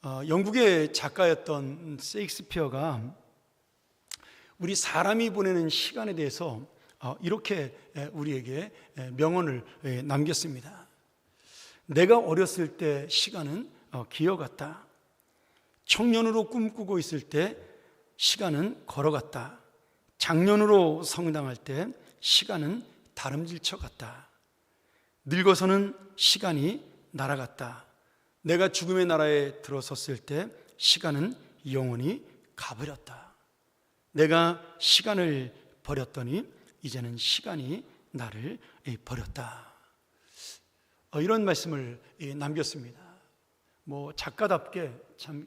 영국의 작가였던 셰익스피어가 우리 사람이 보내는 시간에 대해서 이렇게 우리에게 명언을 남겼습니다. 내가 어렸을 때 시간은 기어 같다. 청년으로 꿈꾸고 있을 때 시간은 걸어갔다. 장년으로 성당할 때 시간은 다름질쳐 갔다. 늙어서는 시간이 날아갔다. 내가 죽음의 나라에 들어섰을 때 시간은 영원히 가버렸다. 내가 시간을 버렸더니 이제는 시간이 나를 버렸다. 이런 말씀을 남겼습니다. 작가답게 참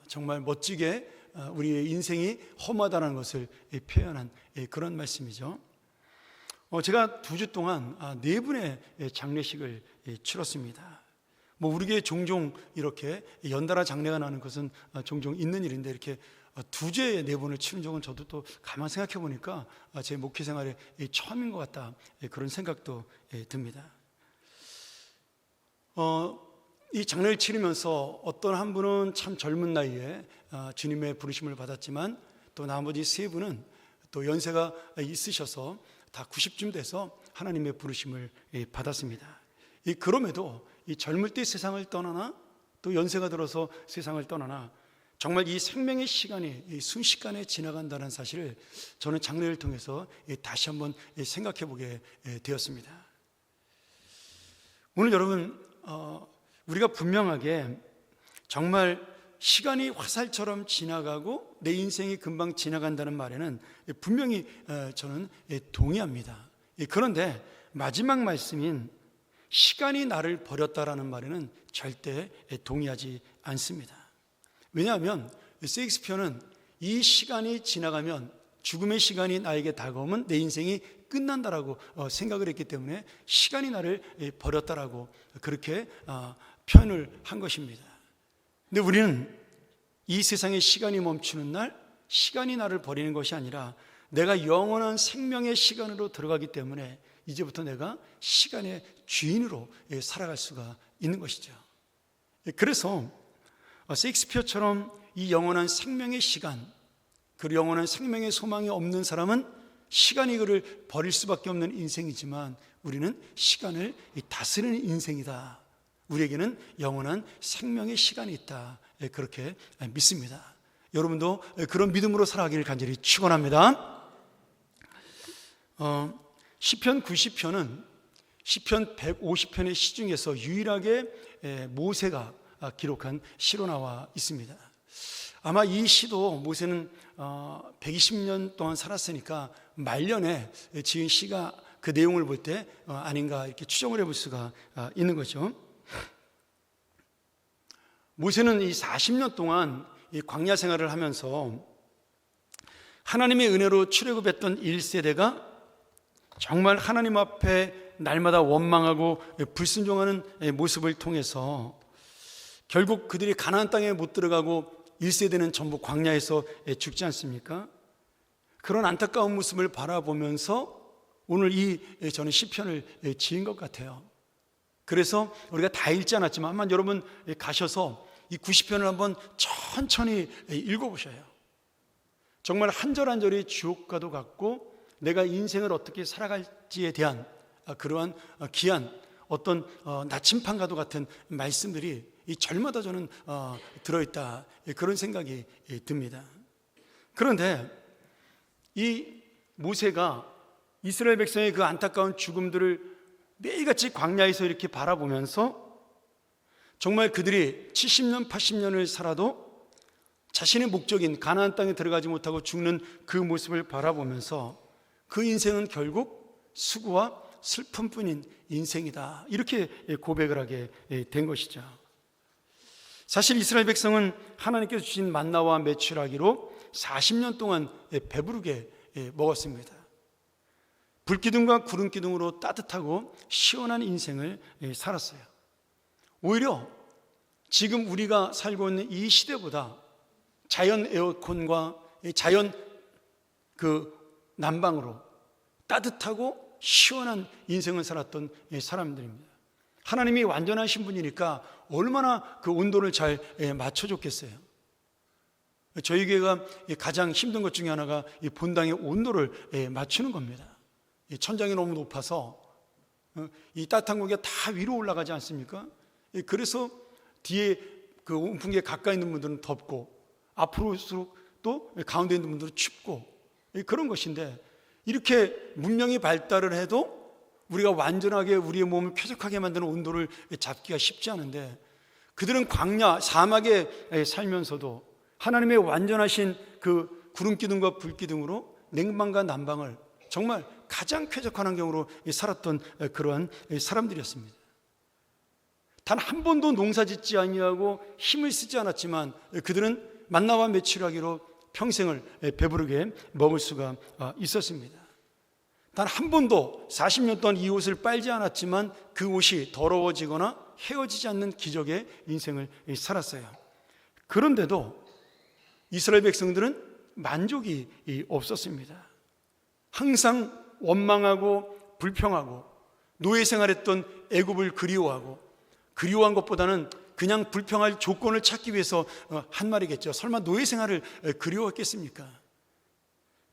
정말 멋지게 우리의 인생이 험하다는 것을 표현한 그런 말씀이죠. 제가 2주 동안 4분의 장례식을 치렀습니다. 우리 교회 종종 이렇게 연달아 장례가 나는 것은 종종 있는 일인데 이렇게 2주에 4번을 치른 적은 저도 또 가만 생각해 보니까 제 목회 생활에 처음인 것 같다, 그런 생각도 듭니다. 이 장례를 치르면서 어떤 한 분은 참 젊은 나이에 주님의 부르심을 받았지만 또 나머지 3분은 또 연세가 있으셔서 다 90쯤 돼서 하나님의 부르심을 받았습니다. 그럼에도 이 젊을 때 세상을 떠나나 또 연세가 들어서 세상을 떠나나 정말 이 생명의 시간이 순식간에 지나간다는 사실을 저는 장례를 통해서 다시 한번 생각해 보게 되었습니다. 오늘 여러분, 우리가 분명하게 정말 시간이 화살처럼 지나가고 내 인생이 금방 지나간다는 말에는 분명히 저는 동의합니다. 그런데 마지막 말씀인 시간이 나를 버렸다라는 말에는 절대 동의하지 않습니다. 왜냐하면 셰익스피어는 이 시간이 지나가면, 죽음의 시간이 나에게 다가오면 내 인생이 끝난다라고 생각을 했기 때문에 시간이 나를 버렸다라고 그렇게 표현을 한 것입니다. 근데 우리는 이 세상의 시간이 멈추는 날, 시간이 나를 버리는 것이 아니라 내가 영원한 생명의 시간으로 들어가기 때문에 이제부터 내가 시간의 주인으로 살아갈 수가 있는 것이죠. 그래서 셰익스피어처럼 이 영원한 생명의 시간, 그 영원한 생명의 소망이 없는 사람은 시간이 그를 버릴 수밖에 없는 인생이지만 우리는 시간을 다스리는 인생이다. 우리에게는 영원한 생명의 시간이 있다. 그렇게 믿습니다. 여러분도 그런 믿음으로 살아가기를 간절히 축원합니다. 시편 90편은 시편 150편의 시 중에서 유일하게 모세가 기록한 시로 나와 있습니다. 아마 이 시도 모세는 120년 동안 살았으니까 말년에 지은 시가 그 내용을 볼 때 아닌가 이렇게 추정을 해볼 수가 있는 거죠. 모세는 이 40년 동안 이 광야 생활을 하면서 하나님의 은혜로 출애굽했던 1세대가 정말 하나님 앞에 날마다 원망하고 불순종하는 모습을 통해서 결국 그들이 가나안 땅에 못 들어가고 1세대는 전부 광야에서 죽지 않습니까? 그런 안타까운 모습을 바라보면서 오늘 저는 시편을 지은 것 같아요. 그래서 우리가 다 읽지 않았지만 한번 여러분 가셔서 이 90편을 한번 천천히 읽어보셔요. 정말 한 절 한 절이 주옥과도 같고 내가 인생을 어떻게 살아갈지에 대한 그러한 귀한 어떤 나침판과도 같은 말씀들이 이 절마다 저는 들어있다, 그런 생각이 듭니다. 그런데 이 모세가 이스라엘 백성의 그 안타까운 죽음들을 매일같이 광야에서 이렇게 바라보면서 정말 그들이 70년 80년을 살아도 자신의 목적인 가나안 땅에 들어가지 못하고 죽는 그 모습을 바라보면서 그 인생은 결국 수고와 슬픔뿐인 인생이다, 이렇게 고백을 하게 된 것이죠. 사실 이스라엘 백성은 하나님께서 주신 만나와 메추라기로 40년 동안 배부르게 먹었습니다. 불기둥과 구름기둥으로 따뜻하고 시원한 인생을 살았어요. 오히려 지금 우리가 살고 있는 이 시대보다 자연 에어컨과 자연 그 난방으로 따뜻하고 시원한 인생을 살았던 사람들입니다. 하나님이 완전하신 분이니까 얼마나 그 온도를 잘 맞춰줬겠어요. 저희 교회가 가장 힘든 것 중에 하나가 이 본당의 온도를 맞추는 겁니다. 천장이 너무 높아서 이 따뜻한 공기가 다 위로 올라가지 않습니까? 그래서 뒤에 그 온풍기에 가까이 있는 분들은 덥고, 앞으로 올수록 또 가운데 있는 분들은 춥고, 그런 것인데, 이렇게 문명이 발달을 해도 우리가 완전하게 우리의 몸을 쾌적하게 만드는 온도를 잡기가 쉽지 않은데, 그들은 광야 사막에 살면서도 하나님의 완전하신 그 구름 기둥과 불 기둥으로 냉방과 난방을 정말 가장 쾌적한 환경으로 살았던 그러한 사람들이었습니다. 단 한 번도 농사 짓지 아니하고 힘을 쓰지 않았지만 그들은 만나와 메추라기로 평생을 배부르게 먹을 수가 있었습니다. 단 한 번도 40년 동안 이 옷을 빨지 않았지만 그 옷이 더러워지거나 헤어지지 않는 기적의 인생을 살았어요. 그런데도 이스라엘 백성들은 만족이 없었습니다. 항상 원망하고 불평하고 노예 생활했던 애굽을 그리워한 것보다는 그냥 불평할 조건을 찾기 위해서 한 말이겠죠. 설마 노예 생활을 그리워했겠습니까?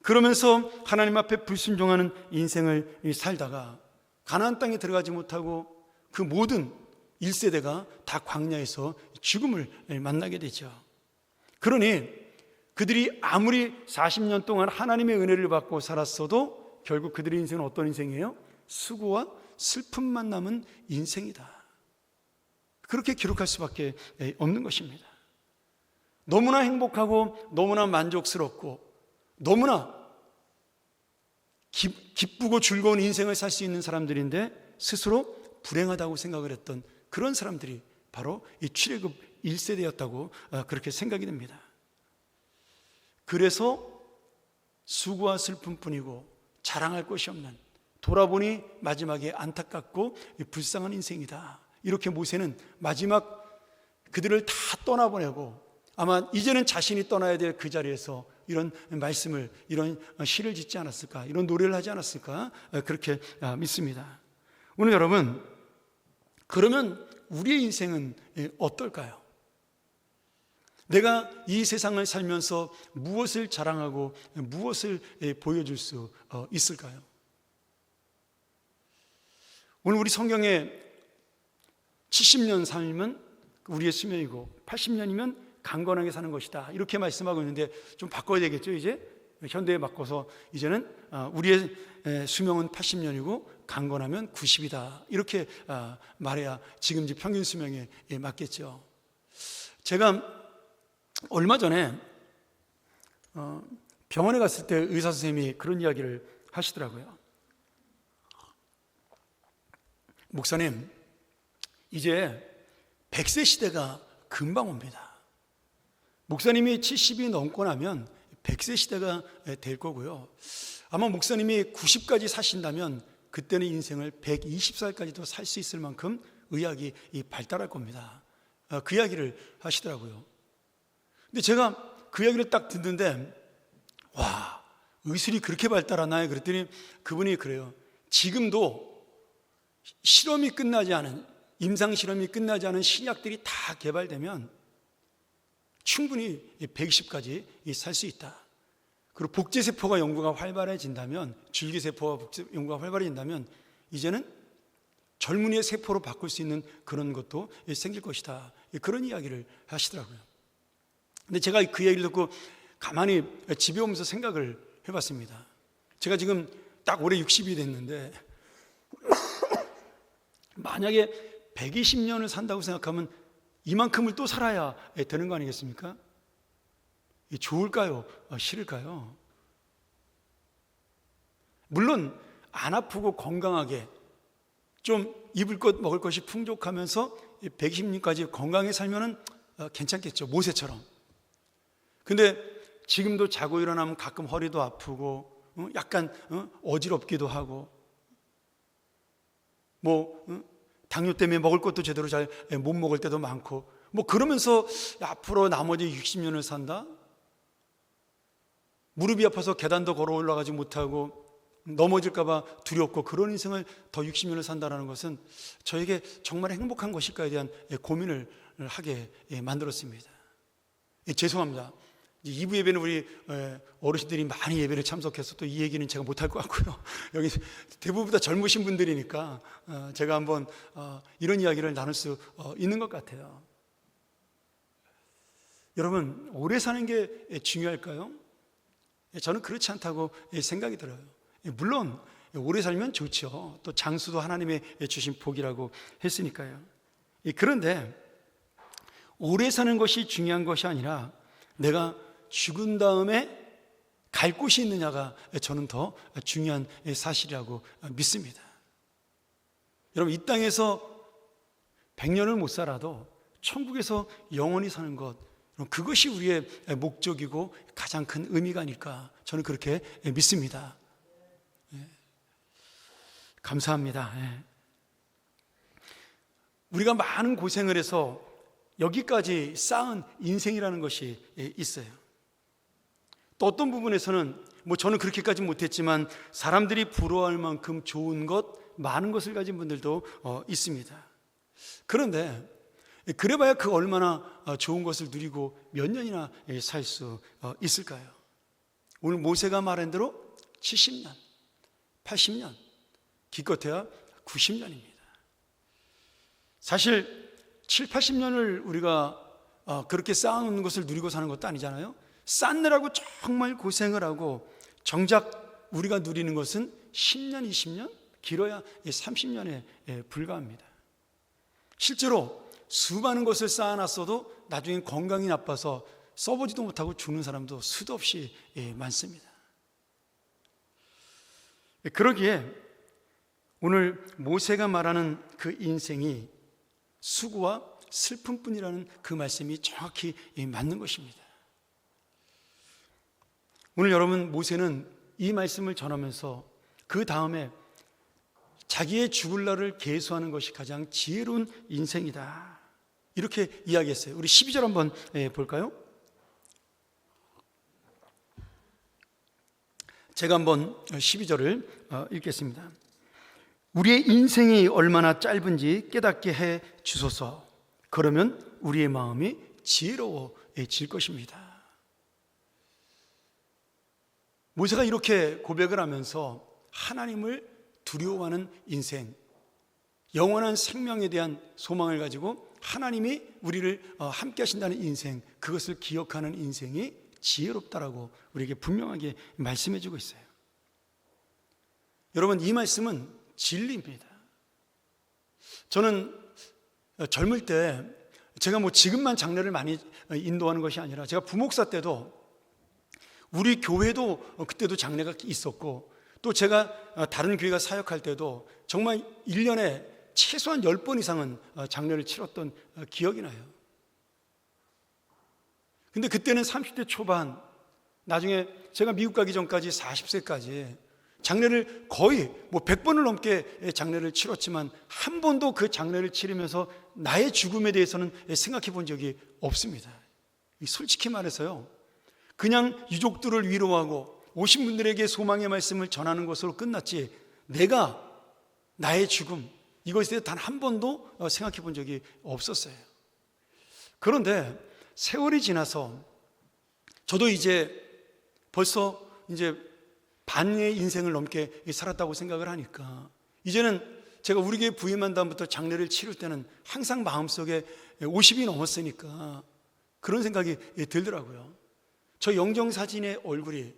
그러면서 하나님 앞에 불순종하는 인생을 살다가 가나안 땅에 들어가지 못하고 그 모든 1세대가 다 광야에서 죽음을 만나게 되죠. 그러니 그들이 아무리 40년 동안 하나님의 은혜를 받고 살았어도 결국 그들의 인생은 어떤 인생이에요? 수고와 슬픔만 남은 인생이다. 그렇게 기록할 수밖에 없는 것입니다. 너무나 행복하고 너무나 만족스럽고 너무나 기쁘고 즐거운 인생을 살 수 있는 사람들인데 스스로 불행하다고 생각을 했던 그런 사람들이 바로 이 출애굽 1세대였다고 그렇게 생각이 됩니다. 그래서 수고와 슬픔뿐이고 자랑할 것이 없는, 돌아보니 마지막에 안타깝고 불쌍한 인생이다. 이렇게 모세는 마지막 그들을 다 떠나보내고 아마 이제는 자신이 떠나야 될 그 자리에서 이런 말씀을, 이런 시를 짓지 않았을까, 이런 노래를 하지 않았을까, 그렇게 믿습니다. 오늘 여러분, 그러면 우리의 인생은 어떨까요? 내가 이 세상을 살면서 무엇을 자랑하고 무엇을 보여줄 수 있을까요? 오늘 우리 성경에 70년 삶은 우리의 수명이고 80년이면 강건하게 사는 것이다, 이렇게 말씀하고 있는데 좀 바꿔야 되겠죠. 이제 현대에 바꿔서 이제는 우리의 수명은 80년이고 강건하면 90이다, 이렇게 말해야 지금 이제 평균 수명에 맞겠죠. 제가 얼마 전에 병원에 갔을 때 의사 선생님이 그런 이야기를 하시더라고요. 목사님, 이제 100세 시대가 금방 옵니다. 목사님이 70이 넘고 나면 100세 시대가 될 거고요. 아마 목사님이 90까지 사신다면 그때는 인생을 120살까지도 살 수 있을 만큼 의학이 발달할 겁니다. 그 이야기를 하시더라고요. 근데 제가 그 이야기를 딱 듣는데, 와, 의술이 그렇게 발달하나요? 그랬더니 그분이 그래요. 지금도 실험이 끝나지 않은, 임상 실험이 끝나지 않은 신약들이 다 개발되면 충분히 120까지 살 수 있다. 그리고 복제세포가 연구가 활발해진다면, 줄기세포와 연구가 활발해진다면 이제는 젊은이의 세포로 바꿀 수 있는 그런 것도 생길 것이다. 그런 이야기를 하시더라고요. 근데 제가 그 얘기를 듣고 가만히 집에 오면서 생각을 해봤습니다. 제가 지금 딱 올해 60이 됐는데 만약에 120년을 산다고 생각하면 이만큼을 또 살아야 되는 거 아니겠습니까? 좋을까요? 싫을까요? 물론 안 아프고 건강하게 좀 입을 것 먹을 것이 풍족하면서 120년까지 건강하게 살면 괜찮겠죠. 모세처럼. 근데 지금도 자고 일어나면 가끔 허리도 아프고 약간 어지럽기도 하고 당뇨 때문에 먹을 것도 제대로 잘 못 먹을 때도 많고 그러면서 앞으로 나머지 60년을 산다? 무릎이 아파서 계단도 걸어 올라가지 못하고 넘어질까봐 두렵고 그런 인생을 더 60년을 산다는 것은 저에게 정말 행복한 것일까에 대한 고민을 하게 만들었습니다. 죄송합니다. 2부 예배는 우리 어르신들이 많이 예배를 참석해서 또 이 얘기는 제가 못할 것 같고요. 여기 대부분 다 젊으신 분들이니까 제가 한번 이런 이야기를 나눌 수 있는 것 같아요. 여러분, 오래 사는 게 중요할까요? 저는 그렇지 않다고 생각이 들어요. 물론 오래 살면 좋죠. 또 장수도 하나님의 주신 복이라고 했으니까요. 그런데 오래 사는 것이 중요한 것이 아니라 내가 죽은 다음에 갈 곳이 있느냐가 저는 더 중요한 사실이라고 믿습니다. 여러분, 이 땅에서 100년을 못 살아도 천국에서 영원히 사는 것, 그것이 우리의 목적이고 가장 큰 의미가 아닐까, 저는 그렇게 믿습니다. 감사합니다. 우리가 많은 고생을 해서 여기까지 쌓은 인생이라는 것이 있어요. 또 어떤 부분에서는 저는 그렇게까지 못했지만 사람들이 부러워할 만큼 좋은 것, 많은 것을 가진 분들도 있습니다. 그런데 그래봐야 그 얼마나 좋은 것을 누리고 몇 년이나 살 수 있을까요? 오늘 모세가 말한 대로 70년, 80년, 기껏해야 90년입니다. 사실 7, 80년을 우리가 그렇게 쌓아놓는 것을 누리고 사는 것도 아니잖아요. 쌓느라고 정말 고생을 하고 정작 우리가 누리는 것은 10년, 20년, 길어야 30년에 불과합니다. 실제로 수많은 것을 쌓아놨어도 나중에 건강이 나빠서 써보지도 못하고 죽는 사람도 수도 없이 많습니다. 그러기에 오늘 모세가 말하는 그 인생이 수고와 슬픔뿐이라는 그 말씀이 정확히 맞는 것입니다. 오늘 여러분, 모세는 이 말씀을 전하면서 그 다음에 자기의 죽을 날을 계수하는 것이 가장 지혜로운 인생이다, 이렇게 이야기했어요. 우리 12절 한번 볼까요? 제가 한번 12절을 읽겠습니다. 우리의 인생이 얼마나 짧은지 깨닫게 해 주소서. 그러면 우리의 마음이 지혜로워질 것입니다. 모세가 이렇게 고백을 하면서 하나님을 두려워하는 인생, 영원한 생명에 대한 소망을 가지고 하나님이 우리를 함께 하신다는 인생, 그것을 기억하는 인생이 지혜롭다라고 우리에게 분명하게 말씀해 주고 있어요. 여러분, 이 말씀은 진리입니다. 저는 젊을 때 제가 지금만 장례를 많이 인도하는 것이 아니라 제가 부목사 때도 우리 교회도 그때도 장례가 있었고, 또 제가 다른 교회가 사역할 때도 정말 1년에 최소한 10번 이상은 장례를 치렀던 기억이 나요. 근데 그때는 30대 초반, 나중에 제가 미국 가기 전까지 40세까지 장례를 거의 100번을 넘게 장례를 치렀지만 한 번도 그 장례를 치르면서 나의 죽음에 대해서는 생각해 본 적이 없습니다. 솔직히 말해서요, 그냥 유족들을 위로하고 오신 분들에게 소망의 말씀을 전하는 것으로 끝났지, 내가 나의 죽음, 이것에 대해 단 한 번도 생각해 본 적이 없었어요. 그런데 세월이 지나서 저도 벌써 반의 인생을 넘게 살았다고 생각을 하니까, 이제는 제가 우리 교회 부임한 다음부터 장례를 치를 때는 항상 마음속에 50이 넘었으니까 그런 생각이 들더라고요. 저 영정사진의 얼굴이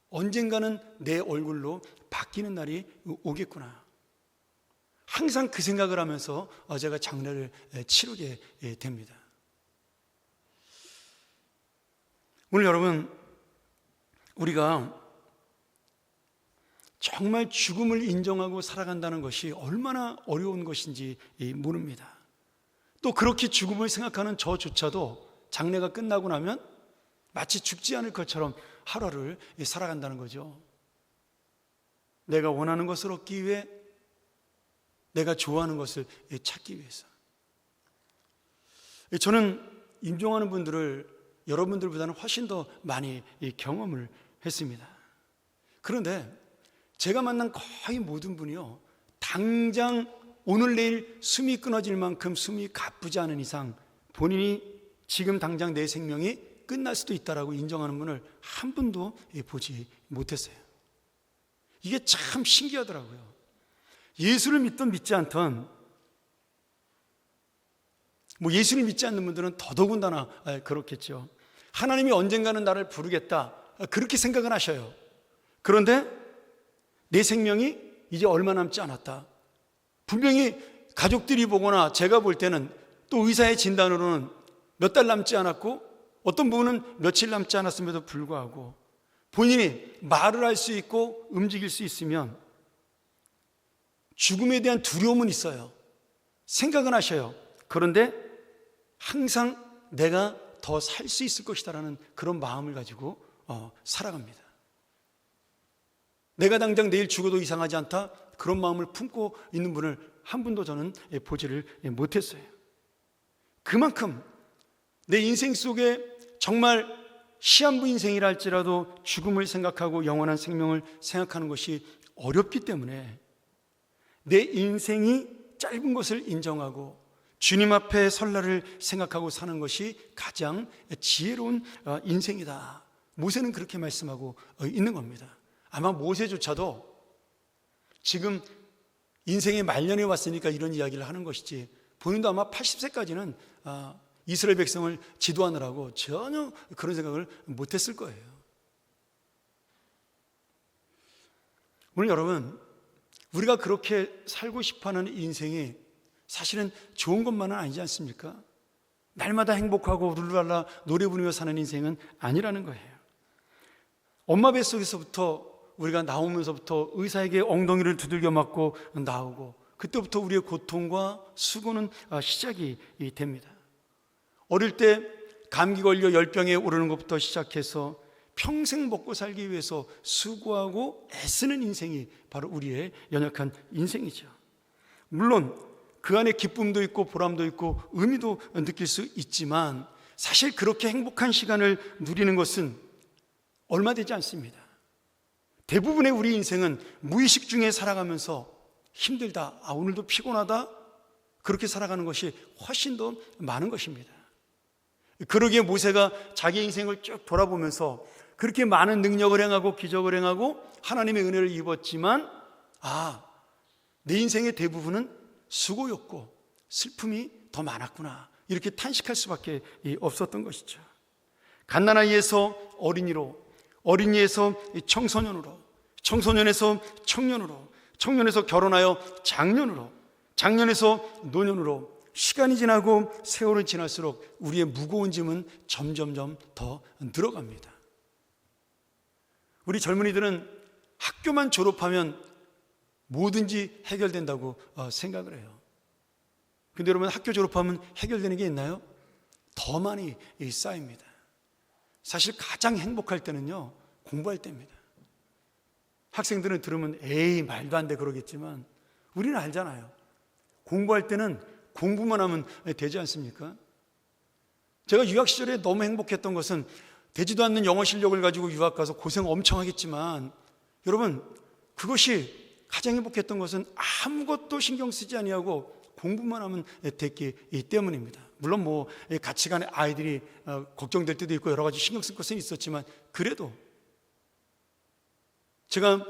언젠가는 내 얼굴로 바뀌는 날이 오겠구나, 항상 그 생각을 하면서 제가 장례를 치르게 됩니다. 오늘 여러분, 우리가 정말 죽음을 인정하고 살아간다는 것이 얼마나 어려운 것인지 모릅니다. 또 그렇게 죽음을 생각하는 저조차도 장례가 끝나고 나면 마치 죽지 않을 것처럼 하루를 살아간다는 거죠. 내가 원하는 것을 얻기 위해, 내가 좋아하는 것을 찾기 위해서. 저는 임종하는 분들을 여러분들보다는 훨씬 더 많이 경험을 했습니다. 그런데 제가 만난 거의 모든 분이요, 당장 오늘 내일 숨이 끊어질 만큼 숨이 가쁘지 않은 이상 본인이 지금 당장 내 생명이 끝날 수도 있다라고 인정하는 분을 한 분도 보지 못했어요. 이게 참 신기하더라고요. 예수를 믿든 믿지 않든, 뭐 예수를 믿지 않는 분들은 더더군다나 그렇겠죠. 하나님이 언젠가는 나를 부르겠다, 그렇게 생각은 하셔요. 그런데 내 생명이 이제 얼마 남지 않았다. 분명히 가족들이 보거나 제가 볼 때는, 또 의사의 진단으로는 몇 달 남지 않았고, 어떤 부분은 며칠 남지 않았음에도 불구하고 본인이 말을 할 수 있고 움직일 수 있으면 죽음에 대한 두려움은 있어요. 생각은 하셔요. 그런데 항상 내가 더 살 수 있을 것이다라는 그런 마음을 가지고 살아갑니다. 내가 당장 내일 죽어도 이상하지 않다, 그런 마음을 품고 있는 분을 한 분도 저는 보지를 못했어요. 그만큼 내 인생 속에 정말 시한부 인생이라 할지라도 죽음을 생각하고 영원한 생명을 생각하는 것이 어렵기 때문에 내 인생이 짧은 것을 인정하고 주님 앞에 설날을 생각하고 사는 것이 가장 지혜로운 인생이다. 모세는 그렇게 말씀하고 있는 겁니다. 아마 모세조차도 지금 인생의 말년에 왔으니까 이런 이야기를 하는 것이지, 본인도 아마 80세까지는 이스라엘 백성을 지도하느라고 전혀 그런 생각을 못했을 거예요. 오늘 여러분, 우리가 그렇게 살고 싶어하는 인생이 사실은 좋은 것만은 아니지 않습니까? 날마다 행복하고 룰루랄라 노래 부르며 사는 인생은 아니라는 거예요. 엄마 뱃속에서부터 우리가 나오면서부터 의사에게 엉덩이를 두들겨 맞고 나오고, 그때부터 우리의 고통과 수고는 시작이 됩니다. 어릴 때 감기 걸려 열병에 오르는 것부터 시작해서 평생 먹고 살기 위해서 수고하고 애쓰는 인생이 바로 우리의 연약한 인생이죠. 물론 그 안에 기쁨도 있고 보람도 있고 의미도 느낄 수 있지만, 사실 그렇게 행복한 시간을 누리는 것은 얼마 되지 않습니다. 대부분의 우리 인생은 무의식 중에 살아가면서 힘들다, 오늘도 피곤하다, 그렇게 살아가는 것이 훨씬 더 많은 것입니다. 그러기에 모세가 자기 인생을 쭉 돌아보면서 그렇게 많은 능력을 행하고 기적을 행하고 하나님의 은혜를 입었지만, 내 인생의 대부분은 수고였고 슬픔이 더 많았구나, 이렇게 탄식할 수밖에 없었던 것이죠. 갓난아이에서 어린이로, 어린이에서 청소년으로, 청소년에서 청년으로, 청년에서 결혼하여 장년으로, 장년에서 노년으로, 시간이 지나고 세월이 지날수록 우리의 무거운 짐은 점점점 더 늘어갑니다. 우리 젊은이들은 학교만 졸업하면 뭐든지 해결된다고 생각을 해요. 근데 여러분, 학교 졸업하면 해결되는 게 있나요? 더 많이 쌓입니다. 사실 가장 행복할 때는요, 공부할 때입니다. 학생들은 들으면 에이 말도 안 돼 그러겠지만, 우리는 알잖아요. 공부할 때는 공부만 하면 되지 않습니까? 제가 유학 시절에 너무 행복했던 것은, 되지도 않는 영어 실력을 가지고 유학 가서 고생 엄청 하겠지만, 여러분, 그것이 가장 행복했던 것은 아무것도 신경 쓰지 아니하고 공부만 하면 됐기 때문입니다. 물론 뭐 같이 가는 아이들이 걱정될 때도 있고 여러 가지 신경 쓸 것은 있었지만, 그래도 제가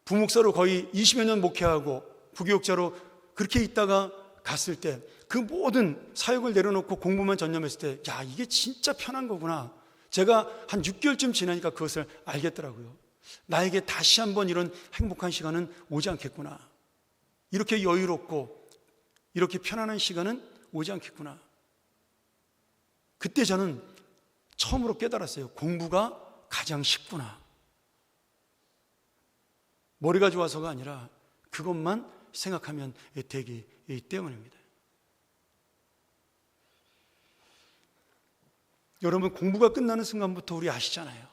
부목사로 거의 20여 년 목회하고 부교육자로 그렇게 있다가 갔을 때, 그 모든 사역을 내려놓고 공부만 전념했을 때, 야, 이게 진짜 편한 거구나. 제가 한 6개월쯤 지나니까 그것을 알겠더라고요. 나에게 다시 한번 이런 행복한 시간은 오지 않겠구나. 이렇게 여유롭고 이렇게 편안한 시간은 오지 않겠구나. 그때 저는 처음으로 깨달았어요. 공부가 가장 쉽구나. 머리가 좋아서가 아니라 그것만 생각하면 되기 때문입니다. 여러분, 공부가 끝나는 순간부터 우리 아시잖아요.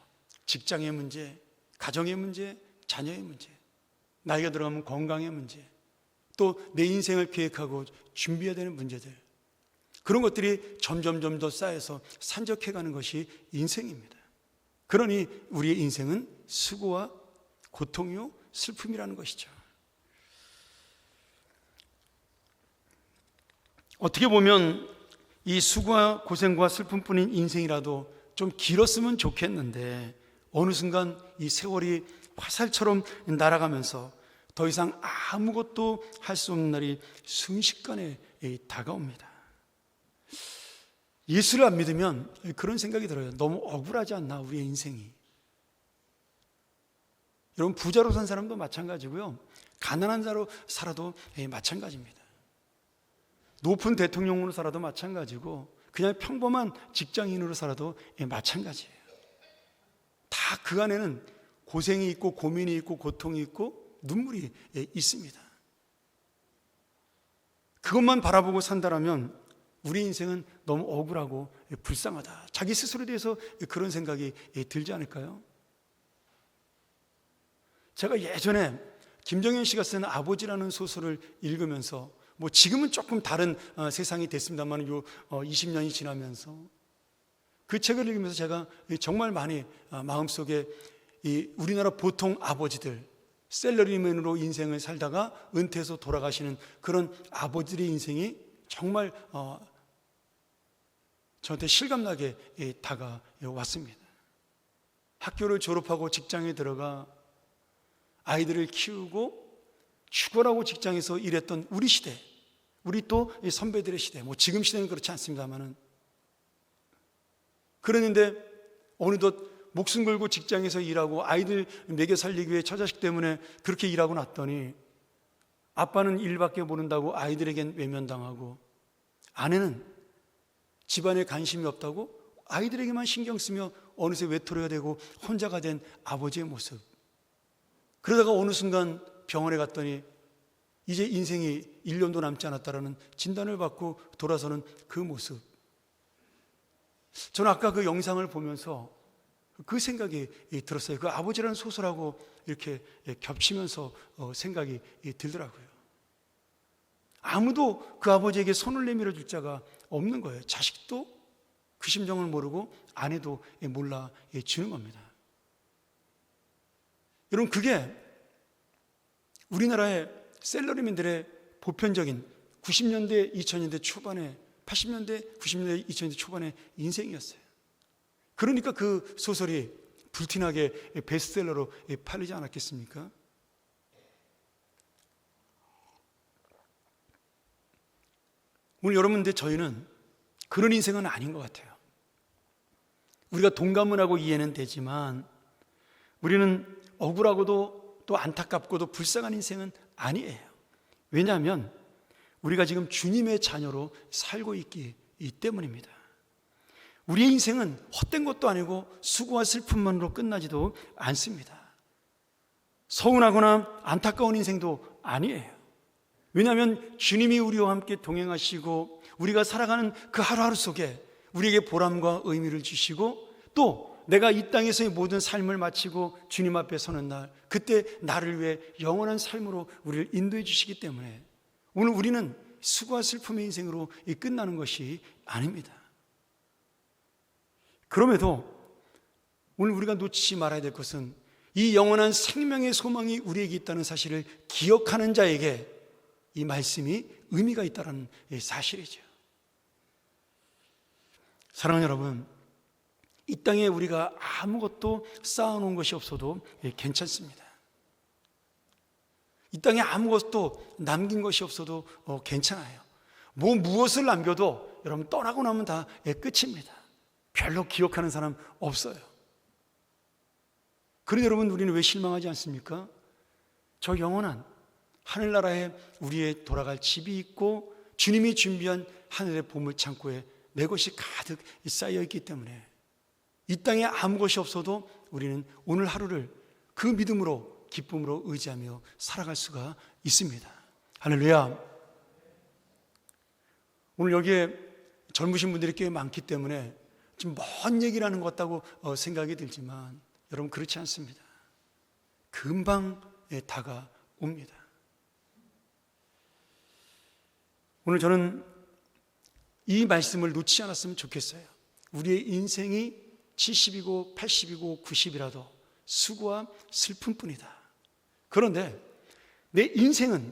직장의 문제, 가정의 문제, 자녀의 문제, 나이가 들어가면 건강의 문제, 또 내 인생을 계획하고 준비해야 되는 문제들, 그런 것들이 점점 더 쌓여서 산적해가는 것이 인생입니다. 그러니 우리의 인생은 수고와 고통이요 슬픔이라는 것이죠. 어떻게 보면 이 수고와 고생과 슬픔뿐인 인생이라도 좀 길었으면 좋겠는데 어느 순간 이 세월이 화살처럼 날아가면서 더 이상 아무것도 할 수 없는 날이 순식간에 다가옵니다. 예수를 안 믿으면 그런 생각이 들어요. 너무 억울하지 않나 우리의 인생이. 여러분, 부자로 산 사람도 마찬가지고요, 가난한 자로 살아도 마찬가지입니다. 높은 대통령으로 살아도 마찬가지고 그냥 평범한 직장인으로 살아도 마찬가지예요. 다 그 안에는 고생이 있고 고민이 있고 고통이 있고 눈물이 있습니다. 그것만 바라보고 산다라면 우리 인생은 너무 억울하고 불쌍하다, 자기 스스로에 대해서 그런 생각이 들지 않을까요? 제가 예전에 김정현 씨가 쓴 아버지라는 소설을 읽으면서 지금은 조금 다른 세상이 됐습니다만 20년이 지나면서 그 책을 읽으면서 제가 정말 많이 마음속에 이 우리나라 보통 아버지들, 셀러리맨으로 인생을 살다가 은퇴해서 돌아가시는 그런 아버지들의 인생이 정말 저한테 실감나게 다가왔습니다. 학교를 졸업하고 직장에 들어가 아이들을 키우고 죽어라고 직장에서 일했던 우리 시대, 우리 또 선배들의 시대, 지금 시대는 그렇지 않습니다만은, 그랬는데 어느덧 목숨 걸고 직장에서 일하고 아이들 먹여 살리기 위해 처자식 때문에 그렇게 일하고 났더니 아빠는 일밖에 모른다고 아이들에겐 외면당하고, 아내는 집안에 관심이 없다고 아이들에게만 신경 쓰며 어느새 외톨이가 되고 혼자가 된 아버지의 모습. 그러다가 어느 순간 병원에 갔더니 이제 인생이 1년도 남지 않았다라는 진단을 받고 돌아서는 그 모습. 저는 아까 그 영상을 보면서 그 생각이 들었어요. 그 아버지라는 소설하고 이렇게 겹치면서 생각이 들더라고요. 아무도 그 아버지에게 손을 내밀어 줄 자가 없는 거예요. 자식도 그 심정을 모르고 아내도 몰라 주는 겁니다. 여러분, 그게 우리나라의 셀러리맨들의 보편적인 90년대, 2000년대 초반에, 80년대, 90년대, 2000년대 초반의 인생이었어요. 그러니까 그 소설이 불티나게 베스트셀러로 팔리지 않았겠습니까? 오늘 여러분들, 저희는 그런 인생은 아닌 것 같아요. 우리가 동감을 하고 이해는 되지만 우리는 억울하고도 또 안타깝고도 불쌍한 인생은 아니에요. 왜냐하면 우리가 지금 주님의 자녀로 살고 있기 때문입니다. 우리의 인생은 헛된 것도 아니고 수고와 슬픔만으로 끝나지도 않습니다. 서운하거나 안타까운 인생도 아니에요. 왜냐하면 주님이 우리와 함께 동행하시고 우리가 살아가는 그 하루하루 속에 우리에게 보람과 의미를 주시고, 또 내가 이 땅에서의 모든 삶을 마치고 주님 앞에 서는 날, 그때 나를 위해 영원한 삶으로 우리를 인도해 주시기 때문에 오늘 우리는 수고와 슬픔의 인생으로 끝나는 것이 아닙니다. 그럼에도 오늘 우리가 놓치지 말아야 될 것은 이 영원한 생명의 소망이 우리에게 있다는 사실을 기억하는 자에게 이 말씀이 의미가 있다는 사실이죠. 사랑하는 여러분, 이 땅에 우리가 아무것도 쌓아놓은 것이 없어도 괜찮습니다. 이 땅에 아무것도 남긴 것이 없어도 괜찮아요. 무엇을 남겨도 여러분 떠나고 나면 다 끝입니다. 별로 기억하는 사람 없어요. 그런데 여러분, 우리는 왜 실망하지 않습니까? 저 영원한 하늘나라에 우리의 돌아갈 집이 있고 주님이 준비한 하늘의 보물창고에 내 것이 가득 쌓여있기 때문에 이 땅에 아무 것이 없어도 우리는 오늘 하루를 그 믿음으로, 기쁨으로 의지하며 살아갈 수가 있습니다. 할렐루야. 오늘 여기에 젊으신 분들이 꽤 많기 때문에 좀 먼 얘기를 하는 것 같다고 생각이 들지만 여러분, 그렇지 않습니다. 금방 다가옵니다. 오늘 저는 이 말씀을 놓치지 않았으면 좋겠어요. 우리의 인생이 70이고 80이고 90이라도 수고와 슬픔뿐이다. 그런데 내 인생은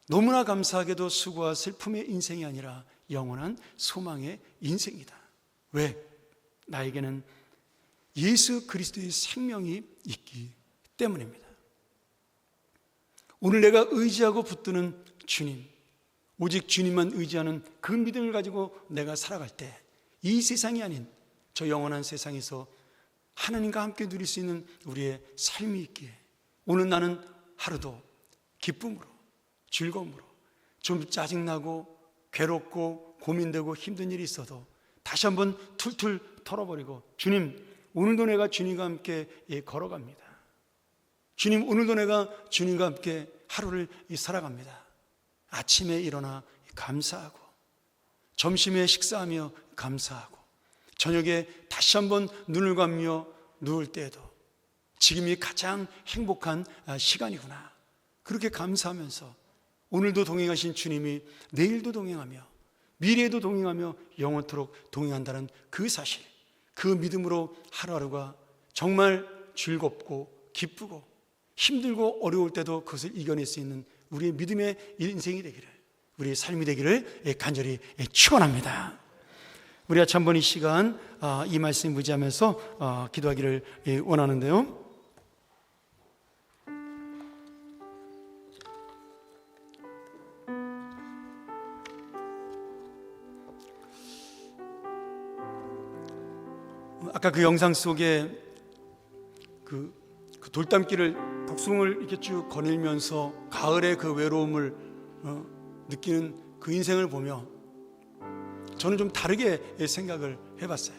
너무나 감사하게도 수고와 슬픔의 인생이 아니라 영원한 소망의 인생이다. 왜? 나에게는 예수 그리스도의 생명이 있기 때문입니다. 오늘 내가 의지하고 붙드는 주님, 오직 주님만 의지하는 그 믿음을 가지고 내가 살아갈 때 이 세상이 아닌 저 영원한 세상에서 하나님과 함께 누릴 수 있는 우리의 삶이 있기에 오늘 나는 하루도 기쁨으로, 즐거움으로, 좀 짜증나고 괴롭고 고민되고 힘든 일이 있어도 다시 한번 툴툴 털어버리고, 주님, 오늘도 내가 주님과 함께 걸어갑니다. 주님, 오늘도 내가 주님과 함께 하루를 살아갑니다. 아침에 일어나 감사하고, 점심에 식사하며 감사하고, 저녁에 다시 한번 눈을 감며 누울 때에도 지금이 가장 행복한 시간이구나, 그렇게 감사하면서 오늘도 동행하신 주님이 내일도 동행하며 미래에도 동행하며 영원토록 동행한다는 그 사실, 그 믿음으로 하루하루가 정말 즐겁고 기쁘고 힘들고 어려울 때도 그것을 이겨낼 수 있는 우리의 믿음의 인생이 되기를, 우리의 삶이 되기를 간절히 축원합니다. 우리 같이 한번 이 시간 이 말씀 의지하면서 기도하기를 원하는데요. 아까 그 영상 속에 그 돌담길을 복숭을 이렇게 쭉 거닐면서 가을의 그 외로움을 느끼는 그 인생을 보며 저는 좀 다르게 생각을 해봤어요.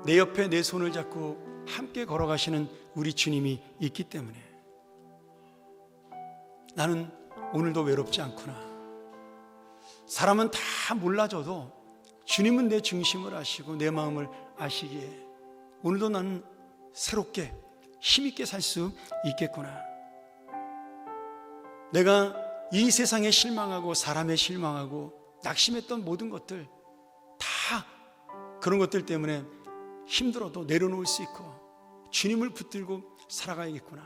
내 옆에 내 손을 잡고 함께 걸어가시는 우리 주님이 있기 때문에 나는 오늘도 외롭지 않구나. 사람은 다 몰라줘도 주님은 내 중심을 아시고 내 마음을 아시기에 오늘도 나는 새롭게 힘있게 살 수 있겠구나. 내가 이 세상에 실망하고 사람에 실망하고 낙심했던 모든 것들, 다 그런 것들 때문에 힘들어도 내려놓을 수 있고 주님을 붙들고 살아가야겠구나.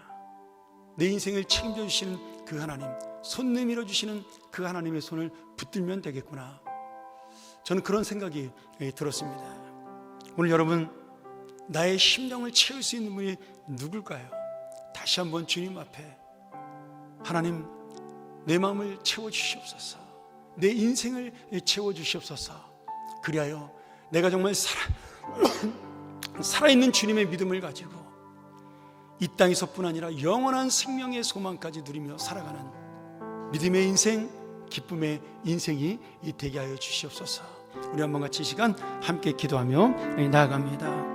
내 인생을 책임져 주시는 그 하나님, 손 내밀어 주시는 그 하나님의 손을 붙들면 되겠구나. 저는 그런 생각이 들었습니다. 오늘 여러분, 나의 심령을 채울 수 있는 분이 누굴까요? 다시 한번 주님 앞에, 하나님, 내 마음을 채워주시옵소서, 내 인생을 채워주시옵소서. 그리하여 내가 정말 살아있는 주님의 믿음을 가지고 이 땅에서뿐 아니라 영원한 생명의 소망까지 누리며 살아가는 믿음의 인생, 기쁨의 인생이 되게 하여 주시옵소서. 우리 한번 같이 이 시간 함께 기도하며 나아갑니다.